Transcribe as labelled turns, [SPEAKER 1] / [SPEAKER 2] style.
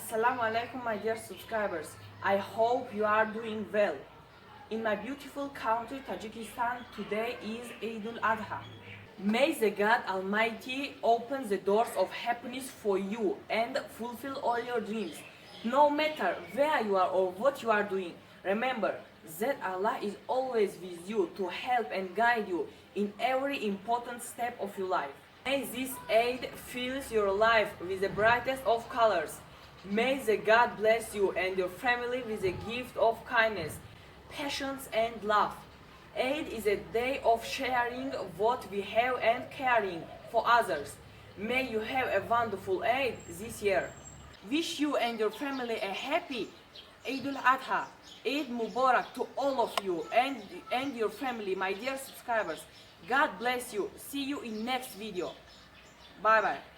[SPEAKER 1] Assalamu alaikum, my dear subscribers. I hope you are doing well. In my beautiful country, Tajikistan, today is Eid al-Adha. May the God Almighty open the doors of happiness for you and fulfill all your dreams. No matter where you are or what you are doing, remember that Allah is always with you to help and guide you in every important step of your life. May this Eid fills your life with the brightest of colors. May the God bless you and your family with a gift of kindness, patience and love. Eid is a day of sharing what we have and caring for others. May you have a wonderful Eid this year. Wish you and your family a happy Eid al-Adha. Eid Mubarak to all of you and your family, my dear subscribers. God bless you. See you in next video. Bye bye.